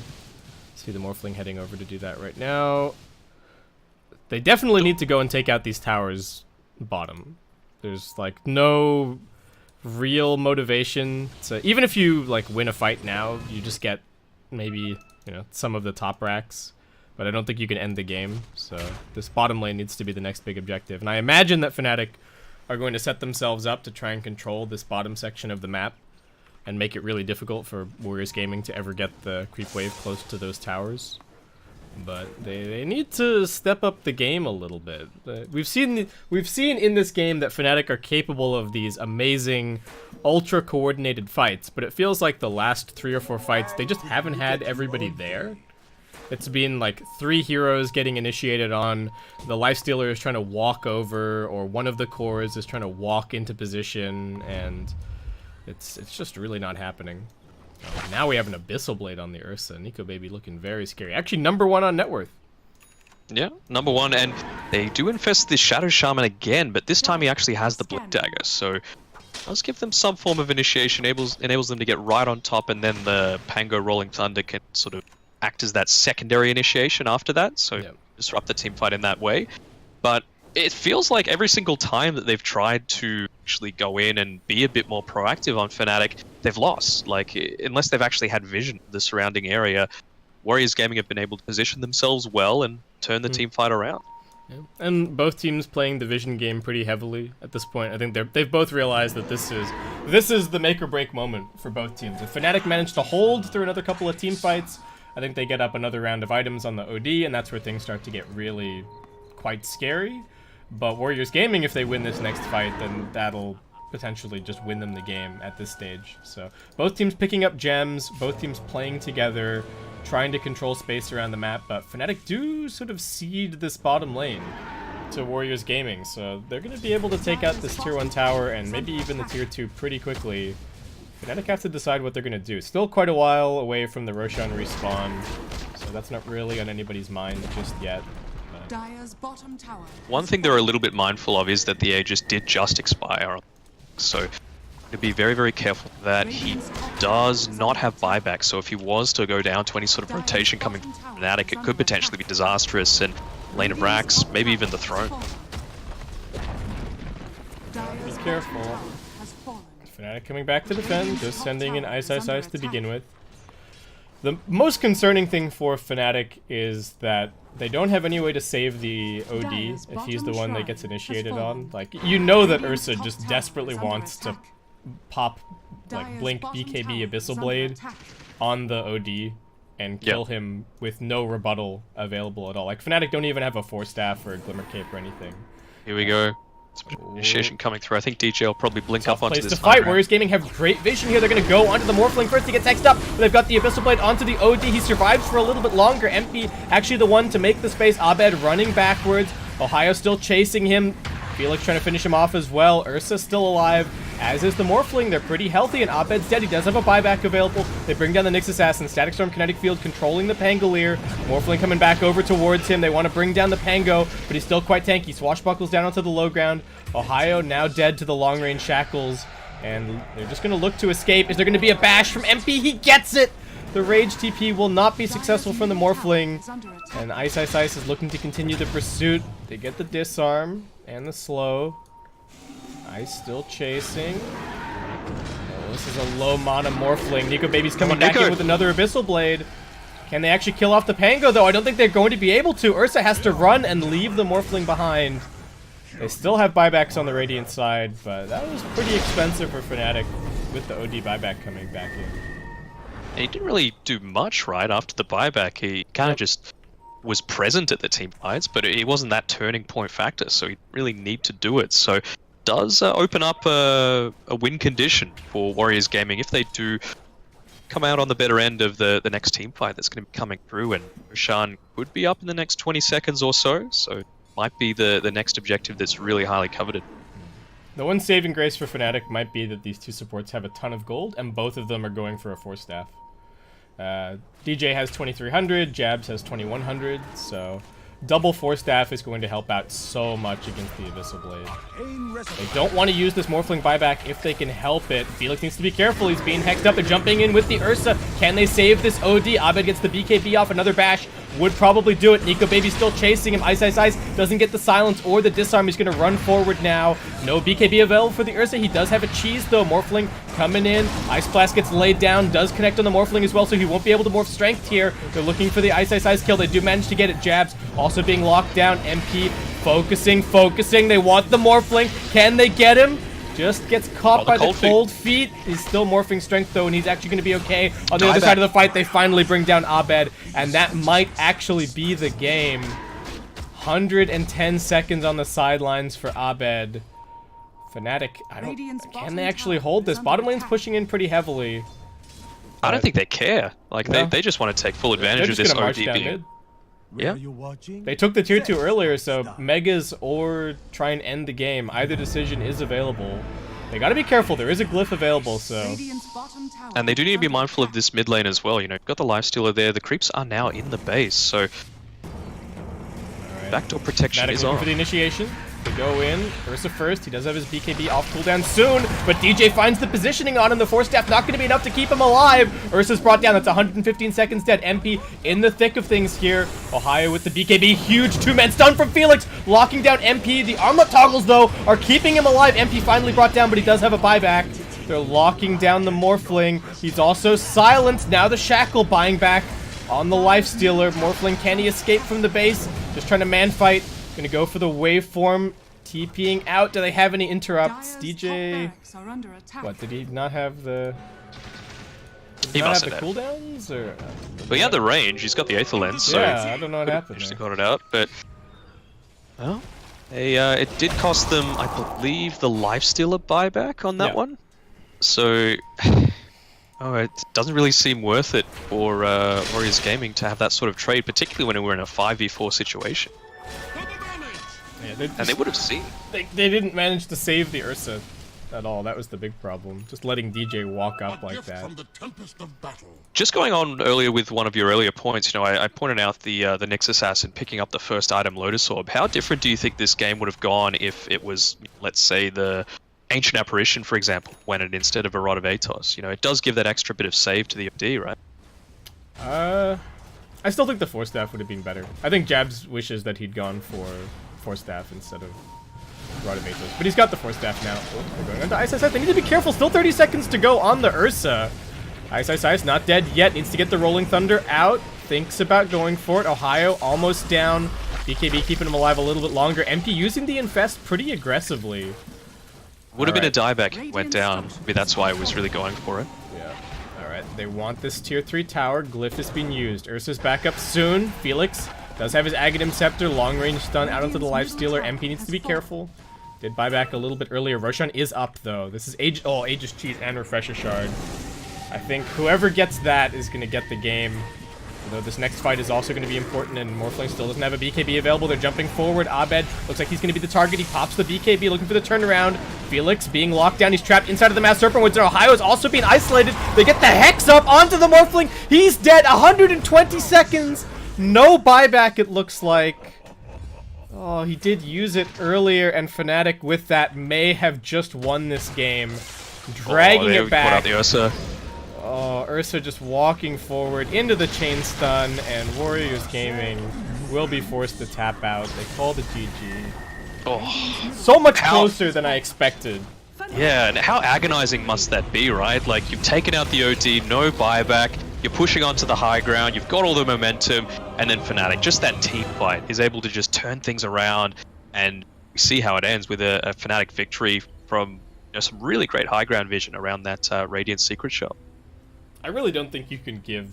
see the Morphling heading over to do that right now. They definitely need to go and take out these towers bottom. There's like no real motivation to, even if you like win a fight now, you just get maybe, you know, some of the top racks, but I don't think you can end the game. So this bottom lane needs to be the next big objective, and I imagine that Fnatic are going to set themselves up to try and control this bottom section of the map and make it really difficult for Warriors Gaming to ever get the creep wave close to those towers. But they need to step up the game a little bit. We've seen in this game that Fnatic are capable of these amazing, ultra coordinated fights, but it feels like the last 3 or 4 fights they just haven't had everybody there. It's been like 3 heroes getting initiated on, the Lifestealer is trying to walk over, or one of the cores is trying to walk into position, and it's just really not happening. Now we have an Abyssal Blade on the Ursa. Nico Baby looking very scary. Actually, #1 on net worth. Yeah, #1, and they do infest the Shadow Shaman again, but this time he actually has the Blink Dagger, so let's give them some form of initiation, enables them to get right on top, and then the Pango Rolling Thunder can sort of act as that secondary initiation after that, so disrupt the team fight in that way. But it feels like every single time that they've tried to actually go in and be a bit more proactive on Fnatic, they've lost. Like, unless they've actually had vision of the surrounding area, Warriors Gaming have been able to position themselves well and turn the team fight around. Yeah. And both teams playing the vision game pretty heavily at this point. I think they've both realized that this is the make or break moment for both teams. If Fnatic managed to hold through another couple of team fights, I think they get up another round of items on the OD, and that's where things start to get really quite scary. But Warriors Gaming, if they win this next fight, then that'll potentially just win them the game at this stage. So both teams picking up gems, both teams playing together, trying to control space around the map, but Fnatic do sort of cede this bottom lane to Warriors Gaming, so they're going to be able to take out this tier 1 tower and maybe even the tier 2 pretty quickly. Fnatic have to decide what they're going to do. Still quite a while away from the Roshan respawn, so that's not really on anybody's mind just yet. Dire's bottom tower. One thing they're a little bit mindful of is that the Aegis did just expire, so to be very, very careful that he does not have buyback. So if he was to go down to any sort of rotation coming from Fnatic, it could potentially be disastrous, and lane of racks, maybe even the throne. careful. Has fallen. Fnatic coming back to defend, just sending in IceIceIce to begin with. The most concerning thing for Fnatic is that they don't have any way to save the OD if he's the one that gets initiated on. Like, you know that Ursa just desperately wants to pop, like, blink BKB Abyssal Blade on the OD and kill him with no rebuttal available at all. Like, Fnatic don't even have a Force Staff or a Glimmer Cape or anything. Here we go. Initiation coming through. I think DJ will probably blink up onto Place this to fight. Warriors Gaming have great vision here. They're going to go onto the Morphling first. He gets hexed up. But they've got the Abyssal Blade onto the OD. He survives for a little bit longer. MP actually the one to make the space. Abed running backwards. Ohio still chasing him. Felix trying to finish him off as well. Ursa's still alive, as is the Morphling. They're pretty healthy, and Abed's dead. He does have a buyback available. They bring down the Nyx Assassin. Static Storm Kinetic Field controlling the Pangolier. Morphling coming back over towards him. They want to bring down the Pango, but he's still quite tanky. Swashbuckles down onto the low ground. Ohio now dead to the long-range Shackles, and they're just going to look to escape. Is there going to be a bash from MP? He gets it! The Rage TP will not be successful from the Morphling, and IceIceIce is looking to continue the pursuit. They get the disarm and the slow. Ice still chasing. Oh, this is a low mana Morphling. Nico Baby's coming back in with another Abyssal Blade. Can they actually kill off the Pango, though? I don't think they're going to be able to. Ursa has to run and leave the Morphling behind. They still have buybacks on the Radiant side, but that was pretty expensive for Fnatic with the OD buyback coming back in. He didn't really do much, right, after the buyback. He kind of just was present at the team fights, but he wasn't that turning point factor, so he really need to do it. So does open up a win condition for Warriors Gaming if they do come out on the better end of the next team fight that's going to be coming through, and Roshan could be up in the next 20 seconds or so, so might be the next objective that's really highly coveted. The one saving grace for Fnatic might be that these two supports have a ton of gold, and both of them are going for a Force Staff. DJ has 2300, Jabs has 2100, so double Force Staff is going to help out so much against the Abyssal Blade. They don't want to use this Morphling buyback if they can help it. Felix needs to be careful. He's being hexed up. They're jumping in with the Ursa. Can they save this OD? Abed gets the BKB off. Another bash would probably do it. Nico Baby's still chasing him. IceIceIce doesn't get the silence or the disarm. He's going to run forward now. No BKB available for the Ursa. He does have a cheese, though. Morphling coming in. Ice Blast gets laid down. Does connect on the Morphling as well, so he won't be able to morph strength here. They're looking for the IceIceIce kill. They do manage to get it. Jabs also being locked down. MP focusing. They want the Morphling. Can they get him? Just gets caught by the cold feet. He's still morphing strength, though, and he's actually going to be okay. On the other side of the fight, they finally bring down Abed, and that might actually be the game. 110 seconds on the sidelines for Abed. Fnatic, can they actually hold this? Bottom lane's pushing in pretty heavily. I don't think they care. Like, they just want to take full advantage of this OD being... Yeah. They took the tier 2 earlier, so Megas or try and end the game. Either decision is available. They gotta be careful. There is a glyph available, so... And they do need to be mindful of this mid lane as well. You know, got the lifestealer there. The creeps are now in the base, so... Backdoor protection is on. For the initiation. They go in. Ursa first. He does have his BKB off cooldown soon, but DJ finds the positioning on him. The Force Staff not going to be enough to keep him alive. Ursa's brought down. That's 115 seconds dead. MP in the thick of things here. Ohio with the BKB. Huge two-man stun from Felix, locking down MP. The armlet toggles, though, are keeping him alive. MP finally brought down, but he does have a buyback. They're locking down the Morphling. He's also silenced. Now the Shackle buying back on the Lifestealer. Morphling, can he escape from the base? Just trying to man fight. Gonna go for the waveform, TPing out. Do they have any interrupts? DJ... What, did he not have the... He must have the cooldowns? Or... But he had the range, he's got the Aether Lens, so... Yeah, I don't know what happened there. Got it out, but... Well, it did cost them, I believe, the Lifestealer buyback on that one. So... Oh, it doesn't really seem worth it for Warriors Gaming to have that sort of trade, particularly when we're in a 5v4 situation. Yeah, and they would have seen. They didn't manage to save the Ursa at all. That was the big problem. Just letting DJ walk up like that. Just going on earlier with one of your earlier points, you know, I pointed out the Nyx Assassin picking up the first item, Lotus Orb. How different do you think this game would have gone if it was, let's say, the Ancient Apparition, for example, when it instead of a Rod of Atos? You know, it does give that extra bit of save to the OD, right? I still think the Force Staff would have been better. I think Jabs wishes that he'd gone for Force Staff instead of Rodivatos. But he's got the Force Staff now. Oh, they're going on to IceIceIce. They need to be careful. Still 30 seconds to go on the Ursa. IceIceIce not dead yet. Needs to get the Rolling Thunder out. Thinks about going for it. Ohio almost down. BKB keeping him alive a little bit longer. MP using the Infest pretty aggressively. Would have been a dieback if it went down. Maybe that's why it was really going for it. Yeah. Alright, they want this tier 3 tower. Glyph is being used. Ursa's back up soon. Felix does have his Aghanim Scepter. Long range stun out onto the Lifestealer. MP needs to be careful. Did buy back a little bit earlier. Roshan is up though. This is Aegis Cheese and Refresher Shard. I think whoever gets that is going to get the game. Although this next fight is also going to be important, and Morphling still doesn't have a BKB available. They're jumping forward. Abed looks like he's going to be the target. He pops the BKB, looking for the turnaround. Felix being locked down. He's trapped inside of the Mass Serpent Woods, and Ohio is also being isolated. They get the Hex up onto the Morphling. He's dead. 120 seconds. No buyback, it looks like. Oh, he did use it earlier, and Fnatic with that may have just won this game. Dragging it back. Put out the Ursa. Oh, Ursa just walking forward into the chain stun, and Warriors Gaming will be forced to tap out. They call the GG. Oh, so much closer than I expected. Yeah, and how agonizing must that be, right? Like, you've taken out the OD, no buyback, you're pushing onto the high ground, you've got all the momentum, and then Fnatic, just that team fight, is able to just turn things around, and we see how it ends with a Fnatic victory from some really great high ground vision around that Radiant Secret Shop. I really don't think you can give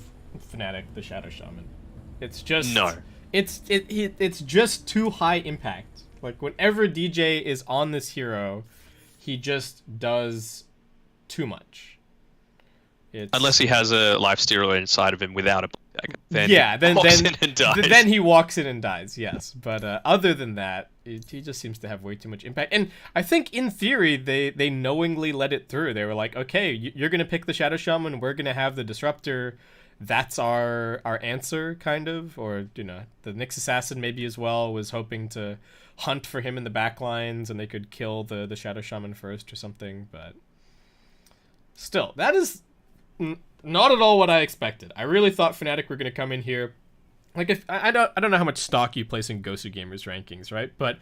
Fnatic the Shadow Shaman. It's just no. It's just too high impact. Like whenever DJ is on this hero, he just does too much. Unless he has a Lifestealer inside of him without a black, then then he walks in and dies. Yes, but other than that, he just seems to have way too much impact. And I think in theory they knowingly let it through. They were like, okay, you're gonna pick the Shadow Shaman, we're gonna have the Disruptor. That's our answer, kind of. Or the Nyx Assassin maybe as well was hoping to hunt for him in the backlines, and they could kill the Shadow Shaman first or something. But still, that is not at all what I expected. I really thought Fnatic were going to come in here. Like, if I don't know how much stock you place in Gosu Gamers rankings, right? But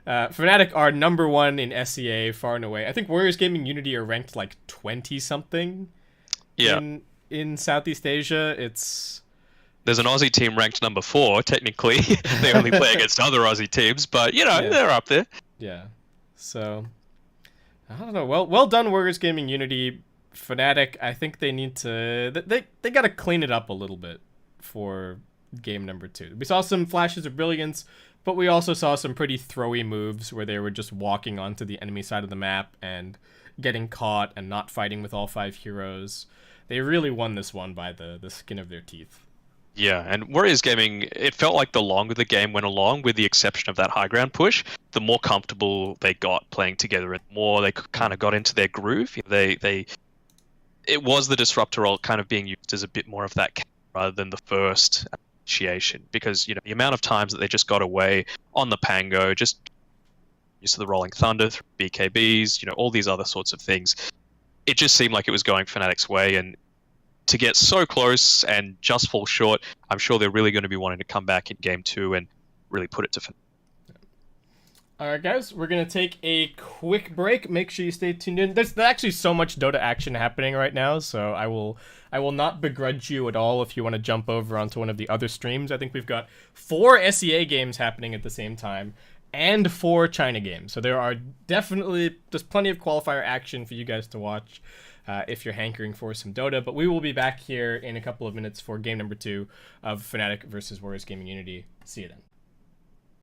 Fnatic are #1 in SEA far and away. I think Warriors Gaming Unity are ranked like 20 something. Yeah. In Southeast Asia, there's an Aussie team ranked #4. Technically, they only play against other Aussie teams, but they're up there. Yeah. So I don't know. Well done, Warriors Gaming Unity. Fnatic, I think they need to they got to clean it up a little bit for game #2. We saw some flashes of brilliance, but we also saw some pretty throwy moves where they were just walking onto the enemy side of the map and getting caught and not fighting with all 5 heroes. They really won this one by the skin of their teeth. Yeah, and Warriors Gaming, it felt like the longer the game went along, with the exception of that high ground push, the more comfortable they got playing together, and the more they kind of got into their groove. It was the Disruptor role kind of being used as a bit more of that rather than the first initiation, because the amount of times that they just got away on the Pango, just use of the Rolling Thunder through BKBs, all these other sorts of things. It just seemed like it was going Fnatic's way, and to get so close and just fall short, I'm sure they're really going to be wanting to come back in game 2 and really put it to Fnatic. Alright guys, we're going to take a quick break. Make sure you stay tuned in. There's actually so much Dota action happening right now, so I will not begrudge you at all if you want to jump over onto one of the other streams. I think we've got 4 SEA games happening at the same time, and 4 China games. So there are definitely just plenty of qualifier action for you guys to watch if you're hankering for some Dota. But we will be back here in a couple of minutes for game #2 of Fnatic versus Warriors Gaming Unity. See you then.